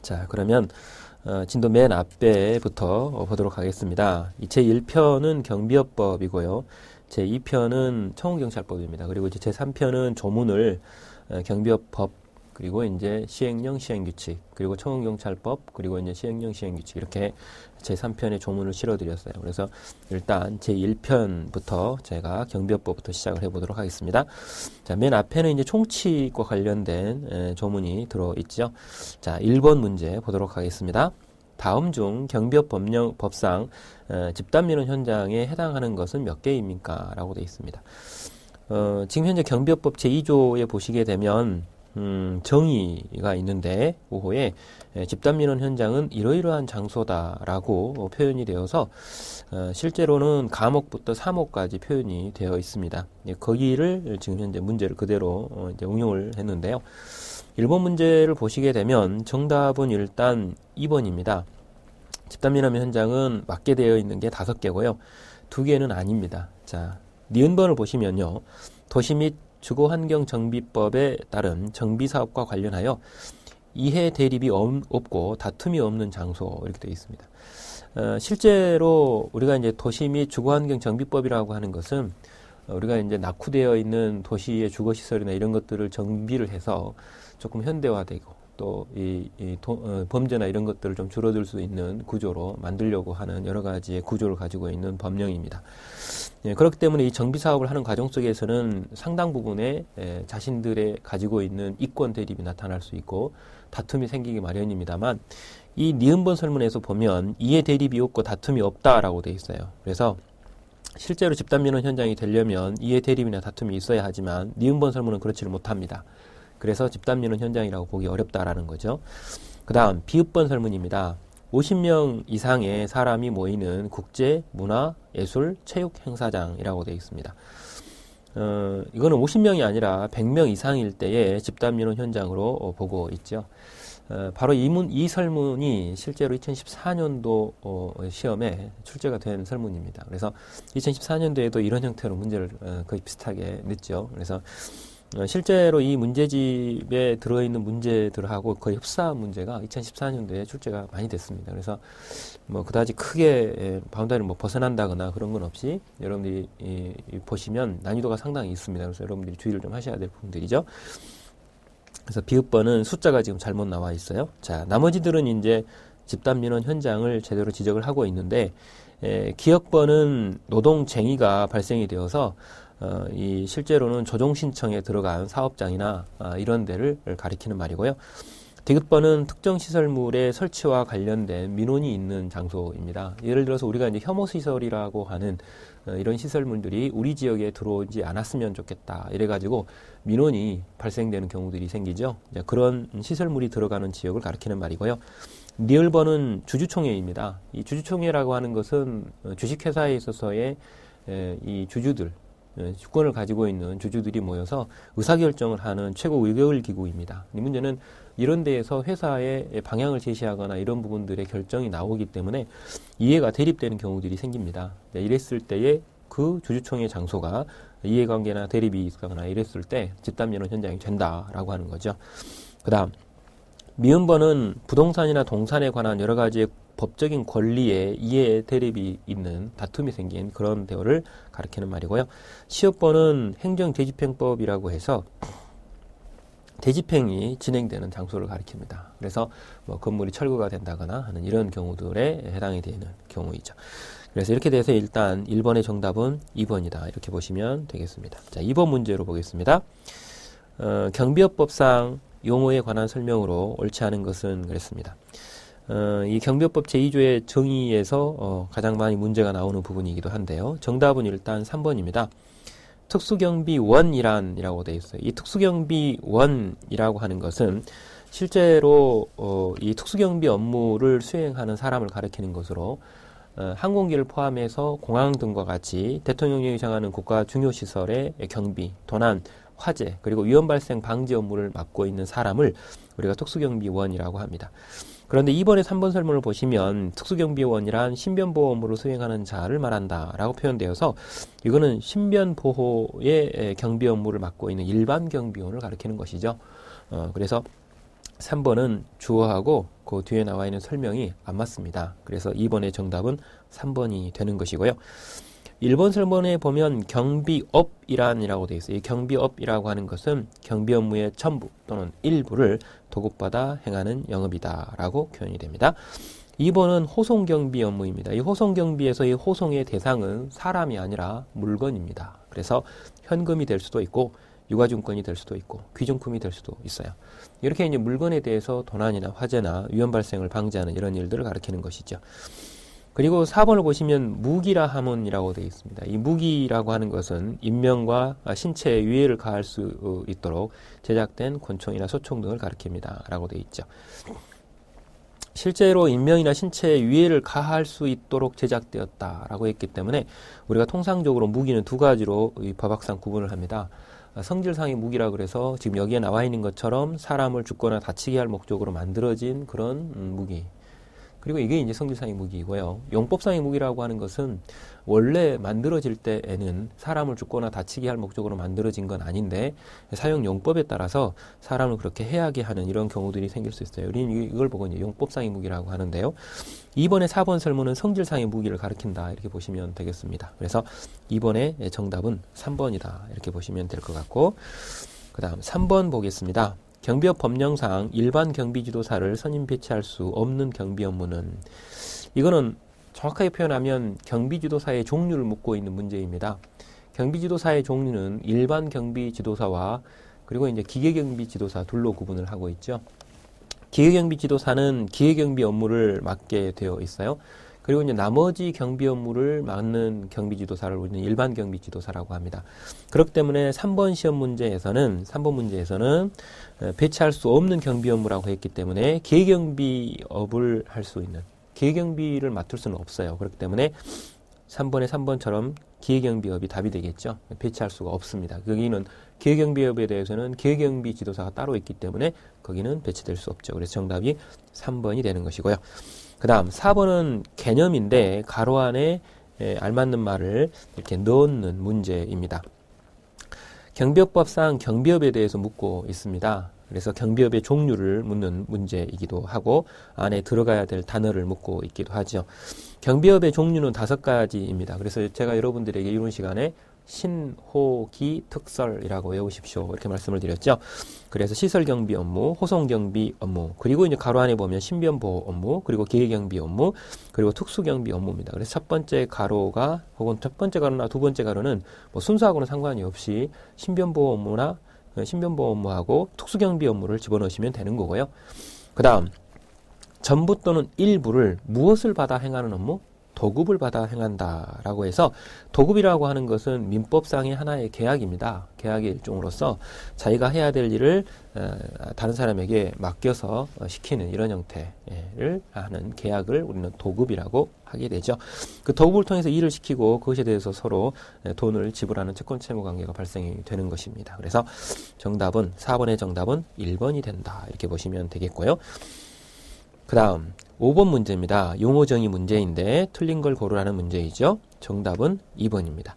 자, 그러면 진도 맨 앞에부터 보도록 하겠습니다. 이 제1편은 경비업법이고요. 제2편은 청운경찰법입니다. 그리고 이제 제3편은 조문을 경비업법, 그리고 이제 시행령, 시행규칙, 그리고 청운경찰법, 그리고 이제 시행령, 시행규칙, 이렇게 제3편의 조문을 실어드렸어요. 그래서 일단 제1편부터 제가 경비업법부터 시작을 해보도록 하겠습니다. 자, 맨 앞에는 이제 총칙과 관련된 조문이 들어있죠. 자, 1번 문제 보도록 하겠습니다. 다음 중 경비업법상 집단민원 현장에 해당하는 것은 몇 개입니까? 라고 되어 있습니다. 지금 현재 경비업법 제2조에 보시게 되면 정의가 있는데 5호에 집단민원 현장은 이러이러한 장소다라고 표현이 되어서 실제로는 감옥부터 3호까지 표현이 되어 있습니다. 거기를 지금 현재 문제를 그대로 이제 응용을 했는데요. 1번 문제를 보시게 되면 정답은 일단 2번입니다. 집단민원 현장은 맞게 되어 있는 게 5개고요. 2개는 아닙니다. 자, 니은번을 보시면요. 도시 및 주거환경정비법에 따른 정비사업과 관련하여 이해 대립이 없고 다툼이 없는 장소, 이렇게 되어 있습니다. 실제로 우리가 이제 도시 및 주거환경정비법이라고 하는 것은 우리가 이제 낙후되어 있는 도시의 주거시설이나 이런 것들을 정비를 해서 조금 현대화되고 또 범죄나 이런 것들을 좀 줄어들 수 있는 구조로 만들려고 하는 여러 가지의 구조를 가지고 있는 법령입니다. 예, 그렇기 때문에 이 정비 사업을 하는 과정 속에서는 상당 부분의 자신들의 가지고 있는 이권 대립이 나타날 수 있고 다툼이 생기기 마련입니다만, 이 니은번 설문에서 보면 이해 대립이 없고 다툼이 없다라고 되어 있어요. 그래서 실제로 집단민원 현장이 되려면 이해 대립이나 다툼이 있어야 하지만 니은번 설문은 그렇지를 못합니다. 그래서 집단민원 현장이라고 보기 어렵다라는 거죠. 그 다음 비읍번 설문입니다. 50명 이상의 사람이 모이는 국제, 문화, 예술, 체육 행사장이라고 되어 있습니다. 이거는 50명이 아니라 100명 이상일 때의 집단민원 현장으로 보고 있죠. 바로 이 설문이 실제로 2014년도 시험에 출제가 된 설문입니다. 그래서 2014년도에도 이런 형태로 문제를 거의 비슷하게 냈죠. 그래서 실제로 이 문제집에 들어있는 문제들하고 거의 흡사한 문제가 2014년도에 출제가 많이 됐습니다. 그래서 뭐 그다지 크게 바운더리를 뭐 벗어난다거나 그런 건 없이 여러분들이 보시면 난이도가 상당히 있습니다. 그래서 여러분들이 주의를 좀 하셔야 될 부분들이죠. 그래서 비읍번은 숫자가 지금 잘못 나와 있어요. 자, 나머지들은 이제 집단민원 현장을 제대로 지적을 하고 있는데, 기역번은 노동쟁의가 발생이 되어서 이 실제로는 조정 신청에 들어간 사업장이나 이런 데를 가리키는 말이고요. 디귿번은 특정 시설물의 설치와 관련된 민원이 있는 장소입니다. 예를 들어서 우리가 이제 혐오시설이라고 하는 이런 시설물들이 우리 지역에 들어오지 않았으면 좋겠다, 이래가지고 민원이 발생되는 경우들이 생기죠. 그런 시설물이 들어가는 지역을 가리키는 말이고요. 니을번은 주주총회입니다. 이 주주총회라고 하는 것은 주식회사에 있어서의 이 주주들, 주권을 가지고 있는 주주들이 모여서 의사결정을 하는 최고 의결기구입니다. 이 문제는 이런 데에서 회사의 방향을 제시하거나 이런 부분들의 결정이 나오기 때문에 이해가 대립되는 경우들이 생깁니다. 이랬을 때에 그 주주총회 장소가 이해관계나 대립이 있거나 이랬을 때 집단민원 현장이 된다라고 하는 거죠. 그 다음 미음번은 부동산이나 동산에 관한 여러 가지의 법적인 권리에 이해 대립이 있는 다툼이 생긴 그런 대우를 가리키는 말이고요. 시업번은 행정대집행법이라고 해서 대집행이 진행되는 장소를 가리킵니다. 그래서 뭐 건물이 철거가 된다거나 하는 이런 경우들에 해당이 되는 경우이죠. 그래서 이렇게 돼서 일단 1번의 정답은 2번이다. 이렇게 보시면 되겠습니다. 자, 2번 문제로 보겠습니다. 경비업법상 용어에 관한 설명으로 옳지 않은 것은 그랬습니다. 이 경비업법 제2조의 정의에서 가장 많이 문제가 나오는 부분이기도 한데요. 정답은 일단 3번입니다. 특수경비원이라고 되어 있어요. 이 특수경비원이라고 하는 것은 실제로 이 특수경비 업무를 수행하는 사람을 가리키는 것으로 항공기를 포함해서 공항 등과 같이 대통령령이 정하는 국가 중요시설의 경비, 도난, 화재, 그리고 위험 발생 방지 업무를 맡고 있는 사람을 우리가 특수경비원이라고 합니다. 그런데 이번에 3번 설문을 보시면 특수경비원이란 신변보호 업무를 수행하는 자를 말한다라고 표현되어서 이거는 신변보호의 경비 업무를 맡고 있는 일반 경비원을 가리키는 것이죠. 그래서 3번은 주어하고 그 뒤에 나와 있는 설명이 안 맞습니다. 그래서 2번의 정답은 3번이 되는 것이고요. 1번 설문에 보면 경비업이라고 되어 있어요. 이 경비업이라고 하는 것은 경비 업무의 전부 또는 일부를 도급받아 행하는 영업이다라고 표현이 됩니다. 2번은 호송경비 업무입니다. 이 호송경비에서 이 호송의 대상은 사람이 아니라 물건입니다. 그래서 현금이 될 수도 있고 유가증권이 될 수도 있고 귀중품이 될 수도 있어요. 이렇게 이제 물건에 대해서 도난이나 화재나 위험 발생을 방지하는 이런 일들을 가리키는 것이죠. 그리고 4번을 보시면 무기라 함은이라고 되어 있습니다. 이 무기라고 하는 것은 인명과 신체에 위해를 가할 수 있도록 제작된 권총이나 소총 등을 가리킵니다. 라고 되어 있죠. 실제로 인명이나 신체에 위해를 가할 수 있도록 제작되었다라고 했기 때문에 우리가 통상적으로 무기는 두 가지로 이 법학상 구분을 합니다. 성질상의 무기라 그래서 지금 여기에 나와 있는 것처럼 사람을 죽거나 다치게 할 목적으로 만들어진 그런 무기. 그리고 이게 이제 성질상의 무기이고요. 용법상의 무기라고 하는 것은 원래 만들어질 때에는 사람을 죽거나 다치게 할 목적으로 만들어진 건 아닌데 사용 용법에 따라서 사람을 그렇게 해하게 하는 이런 경우들이 생길 수 있어요. 우리는 이걸 보고 이제 용법상의 무기라고 하는데요. 2번의 4번 설문은 성질상의 무기를 가리킨다 이렇게 보시면 되겠습니다. 그래서 2번의 정답은 3번이다 이렇게 보시면 될 것 같고, 그 다음 3번 보겠습니다. 경비업 법령상 일반 경비지도사를 선임 배치할 수 없는 경비 업무는, 이거는 정확하게 표현하면 경비지도사의 종류를 묻고 있는 문제입니다. 경비지도사의 종류는 일반 경비지도사와 그리고 이제 기계경비지도사 둘로 구분을 하고 있죠. 기계경비지도사는 기계경비 업무를 맡게 되어 있어요. 그리고 이제 나머지 경비 업무를 맡는 경비지도사를 우리는 일반 경비지도사라고 합니다. 그렇기 때문에 3번 시험 문제에서는 배치할 수 없는 경비 업무라고 했기 때문에 기계경비업을 할 수 있는, 기계경비를 맡을 수는 없어요. 그렇기 때문에 3번의 3번처럼 기계경비업이 답이 되겠죠. 배치할 수가 없습니다. 거기는 기계경비업에 대해서는 기계경비지도사가 따로 있기 때문에 거기는 배치될 수 없죠. 그래서 정답이 3번이 되는 것이고요. 그 다음 4번은 개념인데 가로 안에 알맞는 말을 이렇게 넣는 문제입니다. 경비업법상 경비업에 대해서 묻고 있습니다. 그래서 경비업의 종류를 묻는 문제이기도 하고 안에 들어가야 될 단어를 묻고 있기도 하죠. 경비업의 종류는 5가지입니다. 그래서 제가 여러분들에게 이런 시간에 신호기 특설이라고 외우십시오. 이렇게 말씀을 드렸죠. 그래서 시설경비 업무, 호송경비 업무, 그리고 이제 가로 안에 보면 신변보호 업무, 그리고 기계경비 업무, 그리고 특수경비 업무입니다. 그래서 첫 번째 가로가, 혹은 첫 번째 가로나 두 번째 가로는 뭐 순서하고는 상관이 없이 신변보호 업무나 신변보호 업무하고 특수경비 업무를 집어넣으시면 되는 거고요. 그 다음 전부 또는 일부를 무엇을 받아 행하는 업무? 도급을 받아 행한다라고 해서, 도급이라고 하는 것은 민법상의 하나의 계약입니다. 계약의 일종으로서 자기가 해야 될 일을 다른 사람에게 맡겨서 시키는 이런 형태를 하는 계약을 우리는 도급이라고 하게 되죠. 그 도급을 통해서 일을 시키고 그것에 대해서 서로 돈을 지불하는 채권 채무 관계가 발생이 되는 것입니다. 그래서 정답은 4번의 정답은 1번이 된다 이렇게 보시면 되겠고요. 그 다음 5번 문제입니다. 용어 정의 문제인데 틀린 걸 고르라는 문제이죠. 정답은 2번입니다.